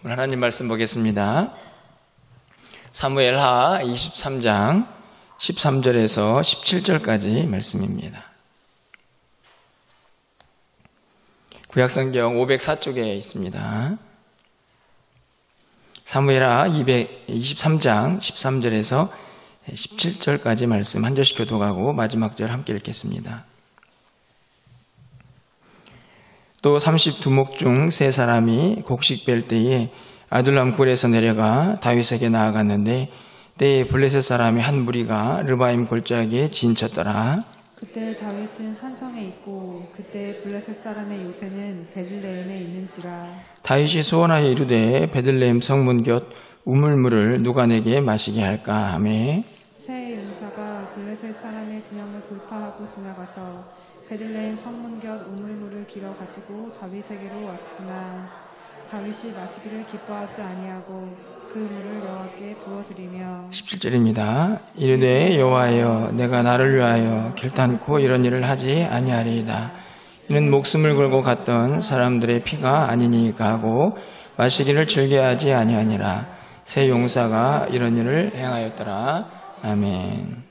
오늘 하나님 말씀 보겠습니다. 사무엘하 23장 13절에서 17절까지 말씀입니다. 구약성경 504쪽에 있습니다. 사무엘하 23장 13절에서 17절까지 말씀 한 절씩 교독하고 마지막 절 함께 읽겠습니다. 또 32목 중 세 사람이 곡식 뺄 때에 아둘람 굴에서 내려가 다윗에게 나아갔는데 때에 블레셋 사람이 한 무리가 르바임 골짜기에 진쳤더라. 그때 다윗은 산성에 있고 그때 블레셋 사람의 요새는 베들레헴에 있는지라. 다윗이 소원하여 이르되 베들레헴 성문 곁 우물물을 누가 내게 마시게 할까 하매 새 용사가 블레셋 사람의 진영을 돌파하고 지나가서 베들레헴 성문 곁 우물물을 길어 가지고 다윗에게로 왔으나 다윗이 마시기를 기뻐하지 아니하고 그 물을 여호와께 부어드리며 17절입니다. 이르되 여호와여 내가 나를 위하여 결단코 이런 일을 하지 아니하리이다. 이는 목숨을 걸고 갔던 사람들의 피가 아니니까 하고 마시기를 즐겨하지 아니하니라. 새 용사가 이런 일을 행하였더라. 아멘.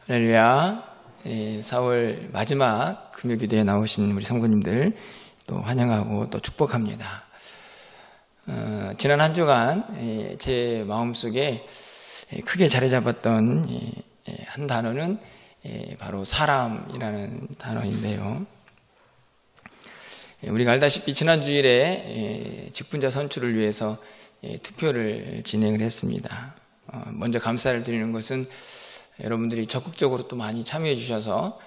할렐루야. 4월 마지막 금요기도에 나오신 우리 성도님들 또 환영하고 또 축복합니다. 지난 한 주간 제 마음속에 크게 자리 잡았던 한 단어는 바로 사람이라는 단어인데요. 우리가 알다시피 지난 주일에 직분자 선출을 위해서 투표를 진행을 했습니다. 먼저 감사를 드리는 것은 여러분들이 적극적으로 또 많이 참여해 주셔서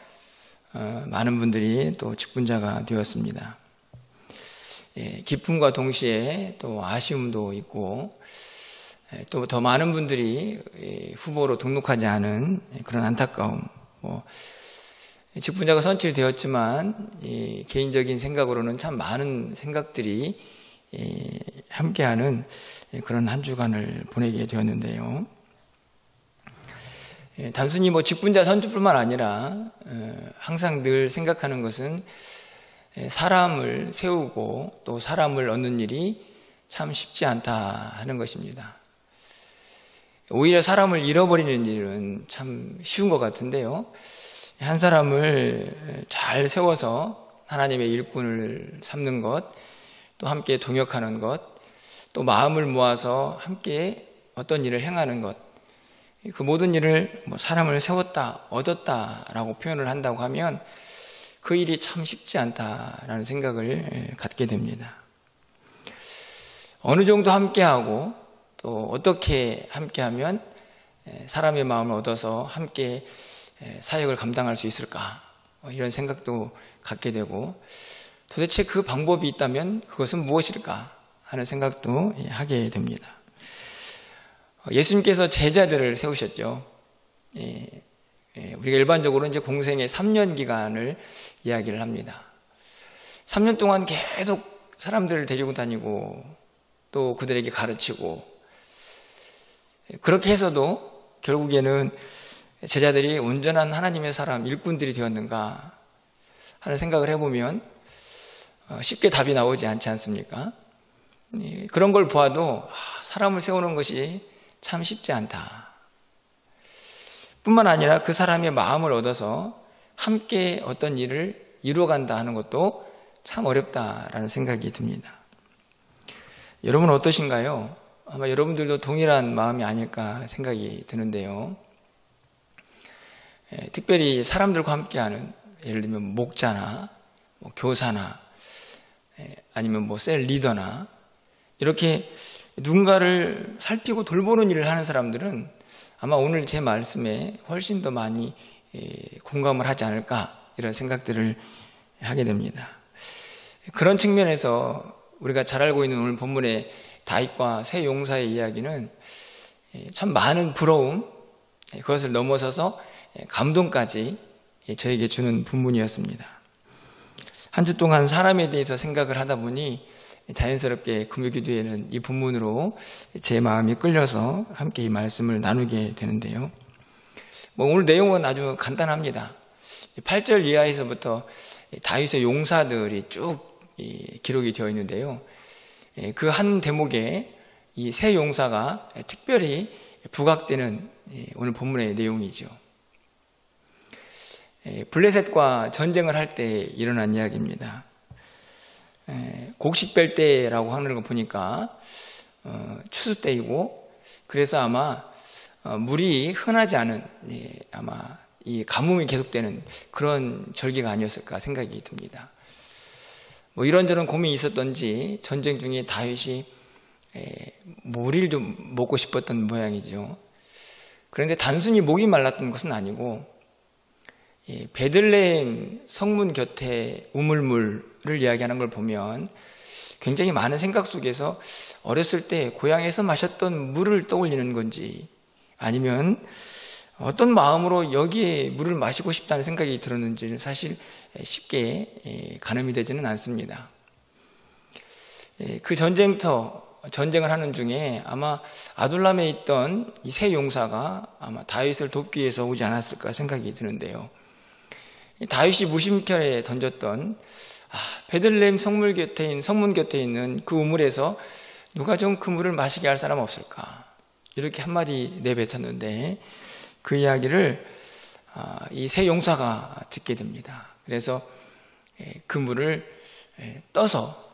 많은 분들이 또 직분자가 되었습니다. 기쁨과 동시에 또 아쉬움도 있고 또 더 많은 분들이 후보로 등록하지 않은 그런 안타까움, 직분자가 선출되었지만 개인적인 생각으로는 참 많은 생각들이 함께하는 그런 한 주간을 보내게 되었는데요. 단순히 직분자 선출뿐만 아니라 항상 늘 생각하는 것은 사람을 세우고 또 사람을 얻는 일이 참 쉽지 않다 하는 것입니다. 오히려 사람을 잃어버리는 일은 참 쉬운 것 같은데요. 한 사람을 잘 세워서 하나님의 일꾼을 삼는 것, 또 함께 동역하는 것, 또 마음을 모아서 함께 어떤 일을 행하는 것, 그 모든 일을 사람을 세웠다, 얻었다라고 표현을 한다고 하면 그 일이 참 쉽지 않다라는 생각을 갖게 됩니다. 어느 정도 함께하고 또 어떻게 함께하면 사람의 마음을 얻어서 함께 사역을 감당할 수 있을까, 이런 생각도 갖게 되고 도대체 그 방법이 있다면 그것은 무엇일까 하는 생각도 하게 됩니다. 예수님께서 제자들을 세우셨죠. 우리가 일반적으로 이제 공생의 3년 기간을 이야기를 합니다. 3년 동안 계속 사람들을 데리고 다니고 또 그들에게 가르치고 그렇게 해서도 결국에는 제자들이 온전한 하나님의 사람, 일꾼들이 되었는가 하는 생각을 해보면 쉽게 답이 나오지 않지 않습니까? 그런 걸 보아도 사람을 세우는 것이 참 쉽지 않다. 뿐만 아니라 그 사람의 마음을 얻어서 함께 어떤 일을 이루어간다 하는 것도 참 어렵다라는 생각이 듭니다. 여러분은 어떠신가요? 아마 여러분들도 동일한 마음이 아닐까 생각이 드는데요. 특별히 사람들과 함께하는, 예를 들면 목자나 교사나 아니면 셀 리더나 이렇게 누군가를 살피고 돌보는 일을 하는 사람들은 아마 오늘 제 말씀에 훨씬 더 많이 공감을 하지 않을까, 이런 생각들을 하게 됩니다. 그런 측면에서 우리가 잘 알고 있는 오늘 본문의 다윗과 새 용사의 이야기는 참 많은 부러움, 그것을 넘어서서 감동까지 저에게 주는 본문이었습니다. 한 주 동안 사람에 대해서 생각을 하다 보니 자연스럽게 금요기도에는 이 본문으로 제 마음이 끌려서 함께 이 말씀을 나누게 되는데요. 오늘 내용은 아주 간단합니다. 8절 이하에서부터 다윗의 용사들이 쭉 기록이 되어 있는데요. 그 한 대목에 이 새 용사가 특별히 부각되는 오늘 본문의 내용이죠. 블레셋과 전쟁을 할 때 일어난 이야기입니다. 곡식 뺄 때라고 하는 거 보니까 추수 때이고, 그래서 아마 물이 흔하지 않은, 아마 이 가뭄이 계속되는 그런 절기가 아니었을까 생각이 듭니다. 뭐 이런저런 고민이 있었던지 전쟁 중에 다윗이 모리를 좀 먹고 싶었던 모양이죠. 그런데 단순히 목이 말랐던 것은 아니고, 베들레헴 성문 곁에 우물물을 이야기하는 걸 보면 굉장히 많은 생각 속에서 어렸을 때 고향에서 마셨던 물을 떠올리는 건지, 아니면 어떤 마음으로 여기에 물을 마시고 싶다는 생각이 들었는지는 사실 쉽게 가늠이 되지는 않습니다. 그 전쟁을 하는 중에 아마 아둘람에 있던 이 새 용사가 아마 다윗을 돕기 위해서 오지 않았을까 생각이 드는데요. 다윗이 무심결에 던졌던 베들레헴 성문 곁에 있는 그 우물에서 누가 좀 그 물을 마시게 할 사람 없을까, 이렇게 한마디 내뱉었는데 그 이야기를 이 새 용사가 듣게 됩니다. 그래서 그 물을 떠서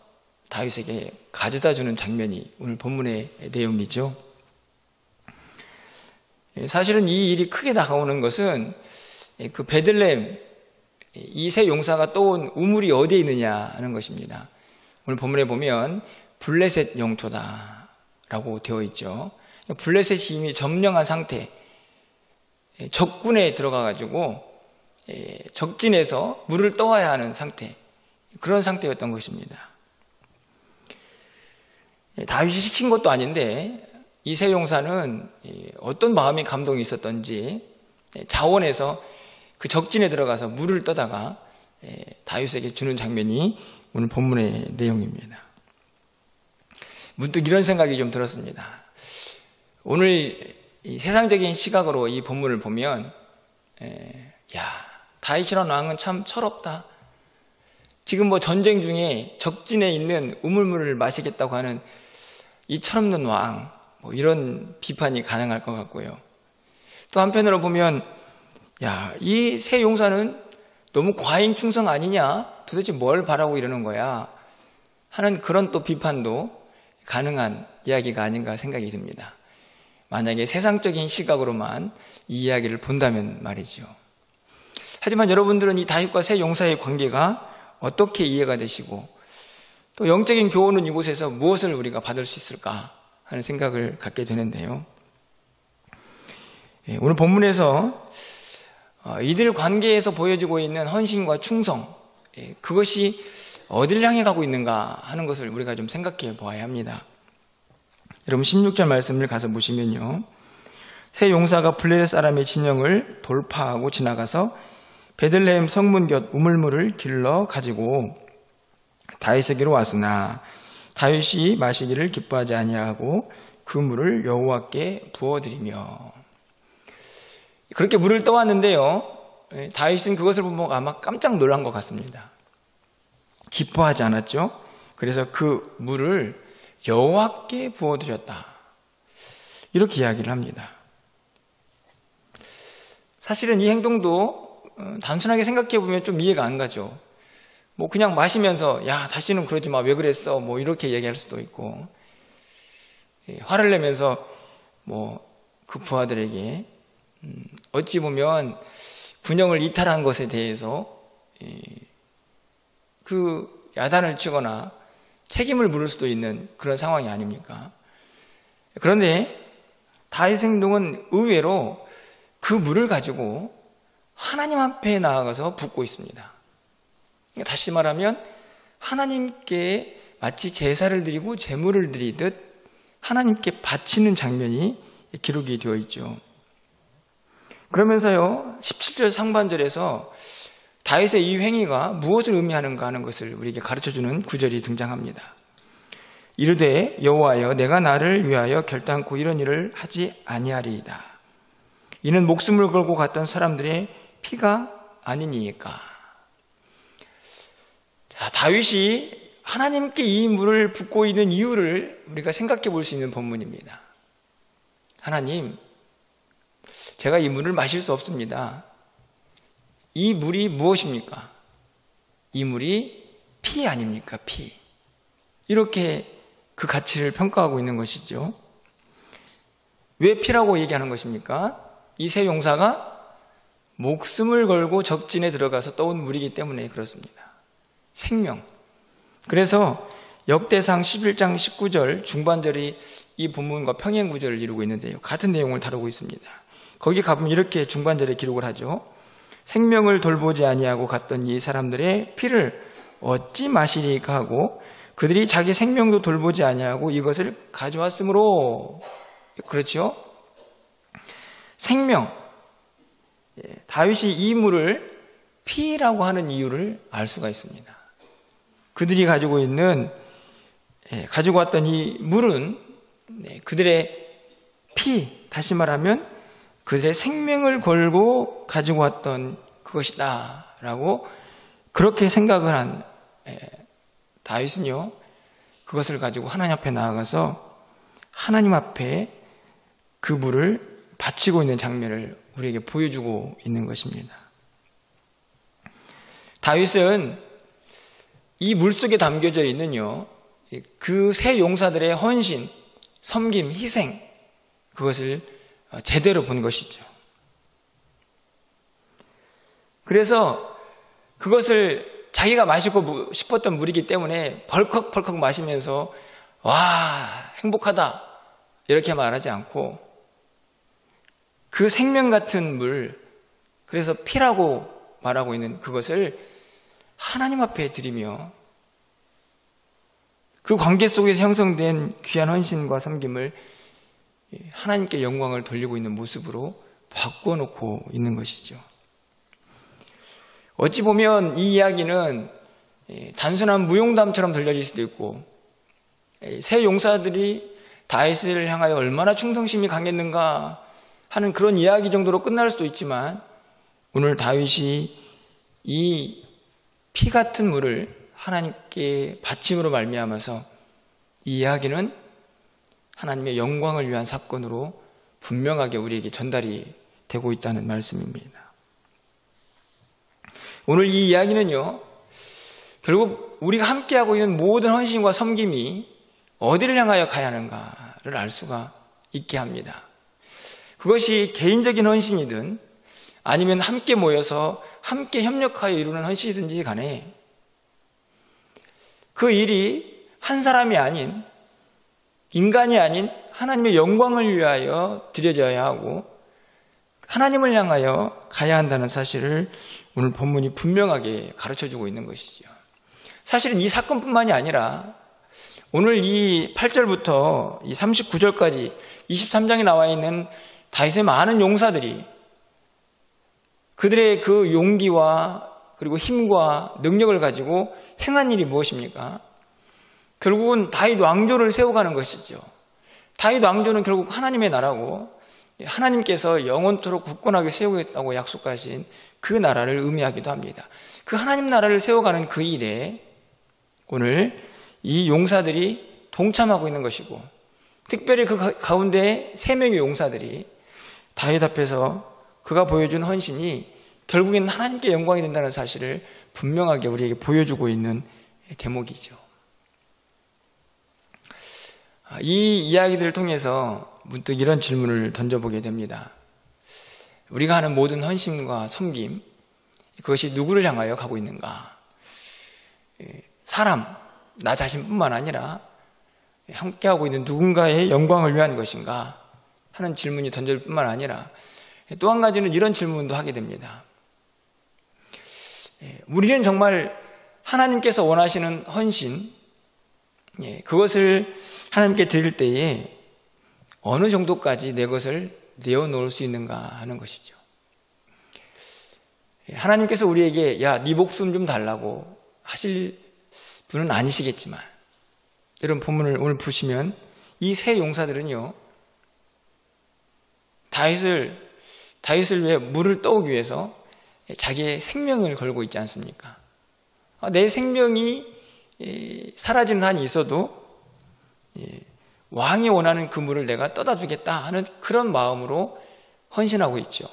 다윗에게 가져다 주는 장면이 오늘 본문의 내용이죠. 사실은 이 일이 크게 다가오는 것은 그 베들레헴, 이 새 용사가 떠온 우물이 어디에 있느냐 하는 것입니다. 오늘 본문에 보면 블레셋 영토다라고 되어 있죠. 블레셋이 이미 점령한 상태, 적군에 들어가가지고 적진에서 물을 떠와야 하는 상태, 그런 상태였던 것입니다. 다윗이 시킨 것도 아닌데 이 새 용사는 어떤 마음이 감동이 있었던지 자원해서 그 적진에 들어가서 물을 떠다가 다윗에게 주는 장면이 오늘 본문의 내용입니다. 문득 이런 생각이 좀 들었습니다. 오늘 이 세상적인 시각으로 이 본문을 보면 다윗이라는 왕은 참 철없다. 지금 뭐 전쟁 중에 적진에 있는 우물물을 마시겠다고 하는 이 철없는 왕, 뭐 이런 비판이 가능할 것 같고요. 또 한편으로 보면 이 새 용사는 너무 과잉 충성 아니냐? 도대체 뭘 바라고 이러는 거야? 하는 그런 또 비판도 가능한 이야기가 아닌가 생각이 듭니다. 만약에 세상적인 시각으로만 이 이야기를 본다면 말이죠. 하지만 여러분들은 이 다윗과 새 용사의 관계가 어떻게 이해가 되시고, 또 영적인 교훈은 이곳에서 무엇을 우리가 받을 수 있을까 하는 생각을 갖게 되는데요. 오늘 본문에서 이들 관계에서 보여지고 있는 헌신과 충성, 그것이 어디를 향해 가고 있는가 하는 것을 우리가 좀 생각해 보아야 합니다. 여러분 16절 말씀을 가서 보시면요, 새 용사가 블레셋 사람의 진영을 돌파하고 지나가서 베들레헴 성문 곁 우물물을 길러 가지고 다윗에게로 왔으나 다윗이 마시기를 기뻐하지 아니하고 그 물을 여호와께 부어드리며. 그렇게 물을 떠왔는데요, 다윗은 그것을 보고 아마 깜짝 놀란 것 같습니다. 기뻐하지 않았죠. 그래서 그 물을 여호와께 부어드렸다, 이렇게 이야기를 합니다. 사실은 이 행동도 단순하게 생각해 보면 좀 이해가 안 가죠. 뭐 그냥 마시면서 다시는 그러지 마, 왜 그랬어, 뭐 이렇게 얘기할 수도 있고, 화를 내면서 뭐 그 부하들에게 어찌 보면 군영을 이탈한 것에 대해서 그 야단을 치거나 책임을 물을 수도 있는 그런 상황이 아닙니까? 그런데 다윗 행동은 의외로 그 물을 가지고 하나님 앞에 나아가서 붓고 있습니다. 다시 말하면 하나님께 마치 제사를 드리고 제물을 드리듯 하나님께 바치는 장면이 기록이 되어 있죠. 그러면서요, 17절 상반절에서 다윗의 이 행위가 무엇을 의미하는가 하는 것을 우리에게 가르쳐주는 구절이 등장합니다. 이르되 여호와여, 내가 나를 위하여 결단코 이런 일을 하지 아니하리이다. 이는 목숨을 걸고 갔던 사람들의 피가 아니니까. 자, 다윗이 하나님께 이 물을 붓고 있는 이유를 우리가 생각해 볼 수 있는 본문입니다. 하나님, 제가 이 물을 마실 수 없습니다. 이 물이 무엇입니까? 이 물이 피 아닙니까? 피. 이렇게 그 가치를 평가하고 있는 것이죠. 왜 피라고 얘기하는 것입니까? 이 세 용사가 목숨을 걸고 적진에 들어가서 떠온 물이기 때문에 그렇습니다. 생명. 그래서 역대상 11장 19절 중반절이 이 본문과 평행 구절을 이루고 있는데요. 같은 내용을 다루고 있습니다. 거기 가보면 이렇게 중반절에 기록을 하죠. 생명을 돌보지 아니하고 갔던 이 사람들의 피를 어찌 마시리까 하고 그들이 자기 생명도 돌보지 아니하고 이것을 가져왔으므로. 그렇죠? 생명. 다윗이 이 물을 피라고 하는 이유를 알 수가 있습니다. 그들이 가지고 왔던 이 물은 그들의 피, 다시 말하면 그들의 생명을 걸고 가지고 왔던 그것이다 라고 그렇게 생각을 한 다윗은요, 그것을 가지고 하나님 앞에 나아가서 하나님 앞에 그 물을 바치고 있는 장면을 우리에게 보여주고 있는 것입니다. 다윗은 이 물속에 담겨져 있는요, 그 세 용사들의 헌신, 섬김, 희생, 그것을 제대로 본 것이죠. 그래서 그것을 자기가 마시고 싶었던 물이기 때문에 벌컥벌컥 마시면서 와, 행복하다 이렇게 말하지 않고 그 생명 같은 물, 그래서 피라고 말하고 있는 그것을 하나님 앞에 드리며 그 관계 속에서 형성된 귀한 헌신과 섬김을 하나님께 영광을 돌리고 있는 모습으로 바꿔놓고 있는 것이죠. 어찌 보면 이 이야기는 단순한 무용담처럼 들려질 수도 있고 새 용사들이 다윗을 향하여 얼마나 충성심이 강했는가 하는 그런 이야기 정도로 끝날 수도 있지만 오늘 다윗이 이 피 같은 물을 하나님께 바침으로 말미암아서 이 이야기는 하나님의 영광을 위한 사건으로 분명하게 우리에게 전달이 되고 있다는 말씀입니다. 오늘 이 이야기는요, 결국 우리가 함께하고 있는 모든 헌신과 섬김이 어디를 향하여 가야 하는가를 알 수가 있게 합니다. 그것이 개인적인 헌신이든 아니면 함께 모여서 함께 협력하여 이루는 헌신이든지 간에 그 일이 한 사람이 아닌, 인간이 아닌 하나님의 영광을 위하여 드려져야 하고 하나님을 향하여 가야 한다는 사실을 오늘 본문이 분명하게 가르쳐주고 있는 것이죠. 사실은 이 사건뿐만이 아니라 오늘 이 8절부터 이 39절까지 23장에 나와 있는 다윗의 많은 용사들이 그들의 그 용기와 그리고 힘과 능력을 가지고 행한 일이 무엇입니까? 결국은 다윗 왕조를 세워가는 것이죠. 다윗 왕조는 결국 하나님의 나라고 하나님께서 영원토록 굳건하게 세우겠다고 약속하신 그 나라를 의미하기도 합니다. 그 하나님 나라를 세워가는 그 일에 오늘 이 용사들이 동참하고 있는 것이고 특별히 그 가운데 3명의 용사들이 다윗 앞에서 그가 보여준 헌신이 결국에는 하나님께 영광이 된다는 사실을 분명하게 우리에게 보여주고 있는 대목이죠. 이 이야기들을 통해서 문득 이런 질문을 던져보게 됩니다. 우리가 하는 모든 헌신과 섬김, 그것이 누구를 향하여 가고 있는가? 사람, 나 자신뿐만 아니라 함께하고 있는 누군가의 영광을 위한 것인가? 하는 질문이 던질 뿐만 아니라 또 한 가지는 이런 질문도 하게 됩니다. 우리는 정말 하나님께서 원하시는 헌신, 그것을 하나님께 드릴 때에 어느 정도까지 내 것을 내어놓을 수 있는가 하는 것이죠. 하나님께서 우리에게 야, 네 목숨 좀 달라고 하실 분은 아니시겠지만 여러분 본문을 오늘 보시면 이 세 용사들은요, 다윗을 위해 물을 떠오기 위해서 자기의 생명을 걸고 있지 않습니까? 내 생명이 사라지는 한이 있어도 왕이 원하는 그 물을 내가 떠다 주겠다 하는 그런 마음으로 헌신하고 있죠.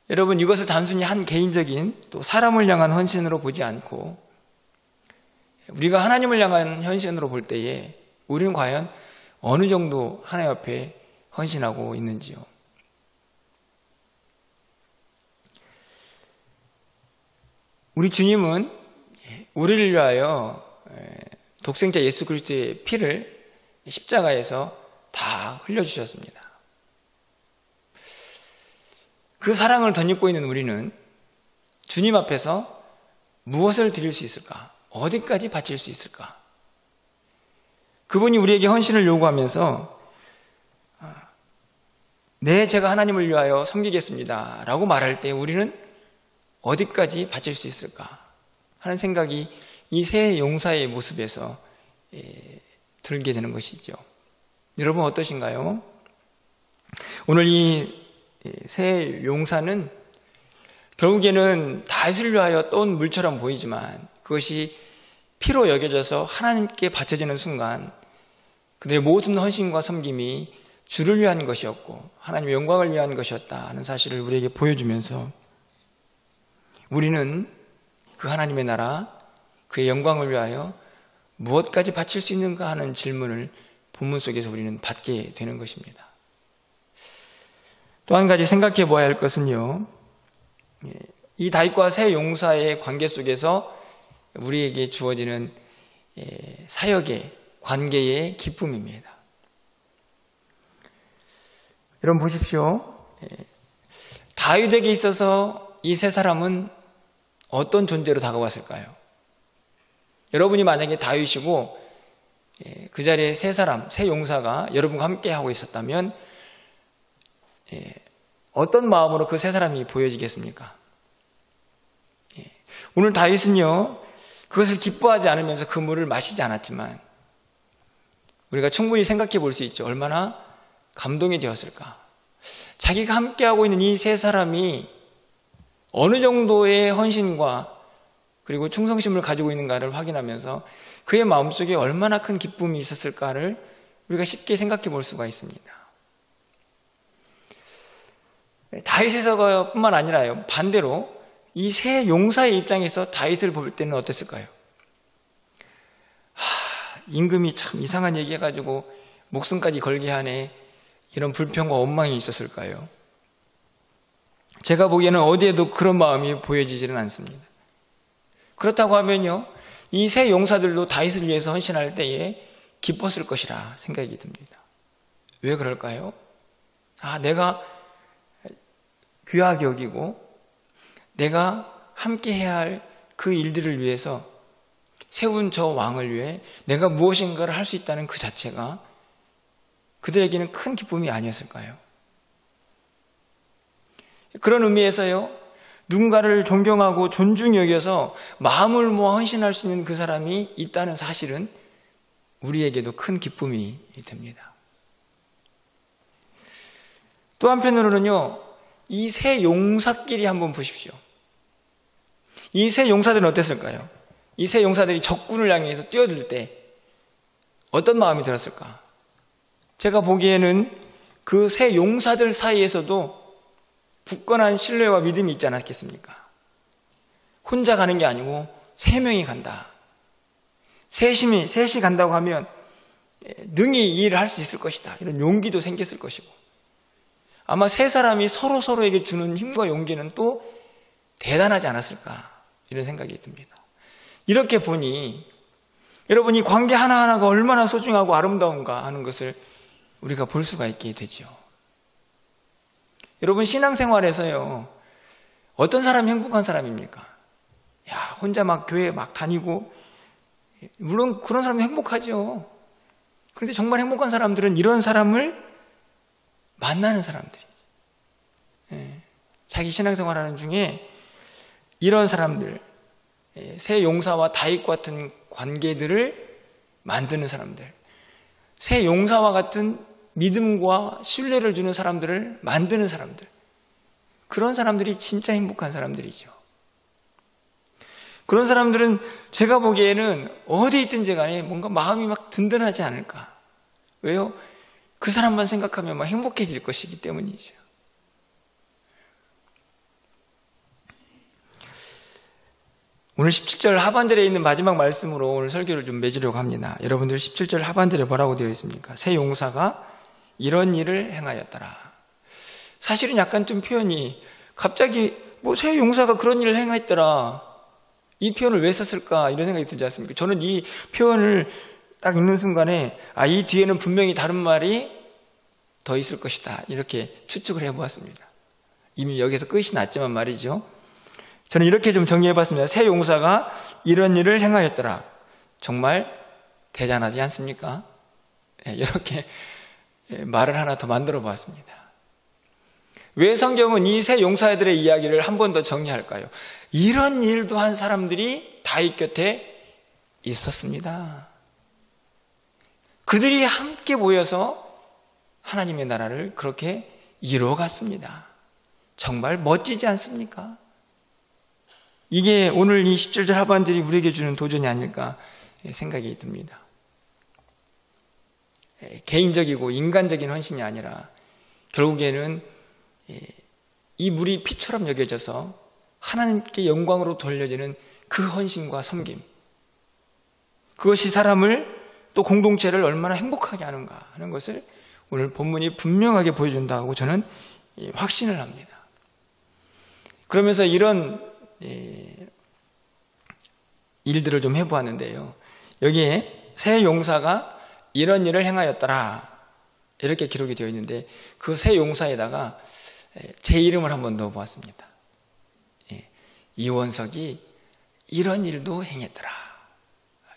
여러분, 이것을 단순히 한 개인적인 또 사람을 향한 헌신으로 보지 않고 우리가 하나님을 향한 헌신으로 볼 때에 우리는 과연 어느 정도 하나님 앞에 헌신하고 있는지요. 우리 주님은 우리를 위하여 독생자 예수 그리스도의 피를 십자가에서 다 흘려주셨습니다. 그 사랑을 덧입고 있는 우리는 주님 앞에서 무엇을 드릴 수 있을까? 어디까지 바칠 수 있을까? 그분이 우리에게 헌신을 요구하면서 네, 제가 하나님을 위하여 섬기겠습니다 라고 말할 때 우리는 어디까지 바칠 수 있을까 하는 생각이 이 새 용사의 모습에서 들게 되는 것이죠. 여러분 어떠신가요? 오늘 이 새 용사는 결국에는 다윗을 위하여 떠온 물처럼 보이지만 그것이 피로 여겨져서 하나님께 바쳐지는 순간 그들의 모든 헌신과 섬김이 주를 위한 것이었고 하나님의 영광을 위한 것이었다 하는 사실을 우리에게 보여주면서 우리는 그 하나님의 나라, 그의 영광을 위하여 무엇까지 바칠 수 있는가 하는 질문을 본문 속에서 우리는 받게 되는 것입니다. 또 한 가지 생각해 보아야 할 것은요, 이 다윗과 새 용사의 관계 속에서 우리에게 주어지는 사역의 관계의 기쁨입니다. 여러분 보십시오. 다윗에게 있어서 이 세 사람은 어떤 존재로 다가왔을까요? 여러분이 만약에 다윗이고 그 자리에 세 사람, 세 용사가 여러분과 함께 하고 있었다면 어떤 마음으로 그 세 사람이 보여지겠습니까? 오늘 다윗은요, 그것을 기뻐하지 않으면서 그 물을 마시지 않았지만 우리가 충분히 생각해 볼 수 있죠. 얼마나 감동이 되었을까? 자기가 함께하고 있는 이 세 사람이 어느 정도의 헌신과 그리고 충성심을 가지고 있는가를 확인하면서 그의 마음속에 얼마나 큰 기쁨이 있었을까를 우리가 쉽게 생각해 볼 수가 있습니다. 다윗에서 뿐만 아니라요, 반대로 이 세 용사의 입장에서 다윗을 볼 때는 어땠을까요? 임금이 참 이상한 얘기 해가지고 목숨까지 걸게 하네, 이런 불평과 원망이 있었을까요? 제가 보기에는 어디에도 그런 마음이 보여지지는 않습니다. 그렇다고 하면요, 이 세 용사들도 다윗을 위해서 헌신할 때에 기뻤을 것이라 생각이 듭니다. 왜 그럴까요? 내가 귀하게 여기고 내가 함께 해야 할 그 일들을 위해서 세운 저 왕을 위해 내가 무엇인가를 할 수 있다는 그 자체가 그들에게는 큰 기쁨이 아니었을까요? 그런 의미에서요, 누군가를 존경하고 존중히 여겨서 마음을 모아 헌신할 수 있는 그 사람이 있다는 사실은 우리에게도 큰 기쁨이 됩니다. 또 한편으로는요, 이 세 용사끼리 한번 보십시오. 이 세 용사들은 어땠을까요? 이 세 용사들이 적군을 향해서 뛰어들 때 어떤 마음이 들었을까? 제가 보기에는 그 세 용사들 사이에서도 굳건한 신뢰와 믿음이 있지 않았겠습니까? 혼자 가는 게 아니고 세 명이 간다. 셋이 간다고 하면 능히 이 일을 할 수 있을 것이다. 이런 용기도 생겼을 것이고, 아마 세 사람이 서로에게 주는 힘과 용기는 또 대단하지 않았을까, 이런 생각이 듭니다. 이렇게 보니 여러분, 이 관계 하나하나가 얼마나 소중하고 아름다운가 하는 것을 우리가 볼 수가 있게 되죠. 여러분, 신앙생활에서요, 어떤 사람이 행복한 사람입니까? 혼자 막 교회 막 다니고, 물론 그런 사람도 행복하죠. 그런데 정말 행복한 사람들은 이런 사람을 만나는 사람들이에요. 자기 신앙생활하는 중에 이런 사람들, 새 용사와 다윗 같은 관계들을 만드는 사람들, 새 용사와 같은 믿음과 신뢰를 주는 사람들을 만드는 사람들, 그런 사람들이 진짜 행복한 사람들이죠. 그런 사람들은 제가 보기에는 어디 있든지 간에 뭔가 마음이 막 든든하지 않을까. 왜요? 그 사람만 생각하면 막 행복해질 것이기 때문이죠. 오늘 17절 하반절에 있는 마지막 말씀으로 오늘 설교를 좀 맺으려고 합니다. 여러분들 17절 하반절에 뭐라고 되어 있습니까? 새 용사가 이런 일을 행하였더라. 사실은 약간 좀 표현이 갑자기 뭐 새 용사가 그런 일을 행했더라. 이 표현을 왜 썼을까 이런 생각이 들지 않습니까? 저는 이 표현을 딱 읽는 순간에 이 뒤에는 분명히 다른 말이 더 있을 것이다 이렇게 추측을 해보았습니다. 이미 여기서 끝이 났지만 말이죠. 저는 이렇게 좀 정리해봤습니다. 새 용사가 이런 일을 행하였더라. 정말 대단하지 않습니까? 이렇게 말을 하나 더 만들어 보았습니다. 왜 성경은 이 새 용사들의 이야기를 한 번 더 정리할까요? 이런 일도 한 사람들이 다윗 곁에 있었습니다. 그들이 함께 모여서 하나님의 나라를 그렇게 이루어갔습니다. 정말 멋지지 않습니까? 이게 오늘 이 17절 하반절이 우리에게 주는 도전이 아닐까 생각이 듭니다. 개인적이고 인간적인 헌신이 아니라 결국에는 이 물이 피처럼 여겨져서 하나님께 영광으로 돌려지는 그 헌신과 섬김, 그것이 사람을 또 공동체를 얼마나 행복하게 하는가 하는 것을 오늘 본문이 분명하게 보여준다고 저는 확신을 합니다. 그러면서 이런 일들을 좀 해보았는데요. 여기에 새 용사가 이런 일을 행하였더라 이렇게 기록이 되어 있는데 그 새 용사에다가 제 이름을 한번 넣어보았습니다. 이원석이 이런 일도 행했더라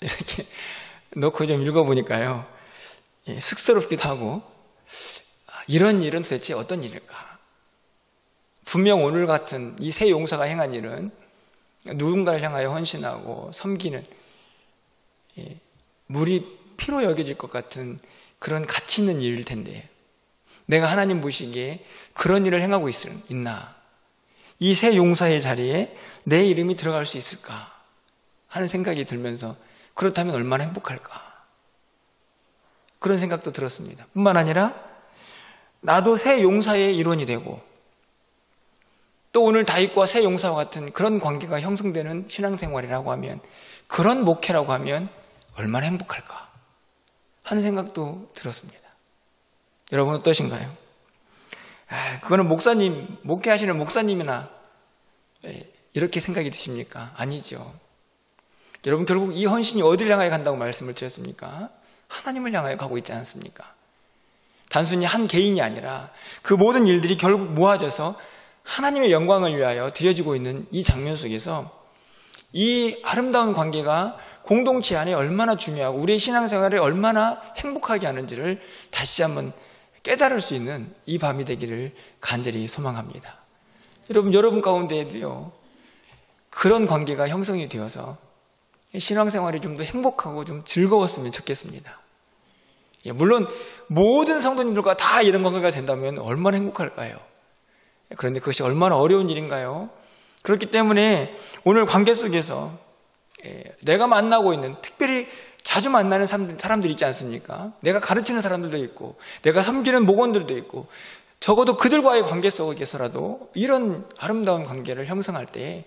이렇게 넣고 좀 읽어보니까요, 쑥스럽기도 하고 이런 일은 도대체 어떤 일일까? 분명 오늘 같은 이 새 용사가 행한 일은 누군가를 향하여 헌신하고 섬기는 물이 피로 여겨질 것 같은 그런 가치 있는 일일 텐데 내가 하나님 보시기에 그런 일을 행하고 있나? 이 새 용사의 자리에 내 이름이 들어갈 수 있을까? 하는 생각이 들면서 그렇다면 얼마나 행복할까? 그런 생각도 들었습니다. 뿐만 아니라 나도 새 용사의 일원이 되고 또 오늘 다윗과 새 용사와 같은 그런 관계가 형성되는 신앙생활이라고 하면, 그런 목회라고 하면 얼마나 행복할까 하는 생각도 들었습니다. 여러분 어떠신가요? 그거는 목사님, 목회하시는 목사님이나 이렇게 생각이 드십니까? 아니죠. 여러분 결국 이 헌신이 어디를 향하여 간다고 말씀을 드렸습니까? 하나님을 향하여 가고 있지 않습니까? 단순히 한 개인이 아니라 그 모든 일들이 결국 모아져서 하나님의 영광을 위하여 드려지고 있는 이 장면 속에서 이 아름다운 관계가 공동체 안에 얼마나 중요하고 우리의 신앙생활을 얼마나 행복하게 하는지를 다시 한번 깨달을 수 있는 이 밤이 되기를 간절히 소망합니다. 여러분 가운데에도요, 그런 관계가 형성이 되어서 신앙생활이 좀 더 행복하고 좀 즐거웠으면 좋겠습니다. 물론 모든 성도님들과 다 이런 관계가 된다면 얼마나 행복할까요? 그런데 그것이 얼마나 어려운 일인가요? 그렇기 때문에 오늘 관계 속에서 내가 만나고 있는, 특별히 자주 만나는 사람들이 있지 않습니까? 내가 가르치는 사람들도 있고 내가 섬기는 목원들도 있고, 적어도 그들과의 관계 속에서라도 이런 아름다운 관계를 형성할 때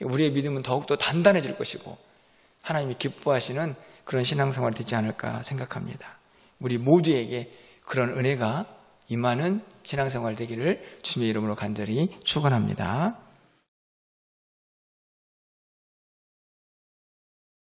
우리의 믿음은 더욱더 단단해질 것이고 하나님이 기뻐하시는 그런 신앙생활이 되지 않을까 생각합니다. 우리 모두에게 그런 은혜가 임하는 신앙생활 되기를 주님의 이름으로 간절히 축원합니다.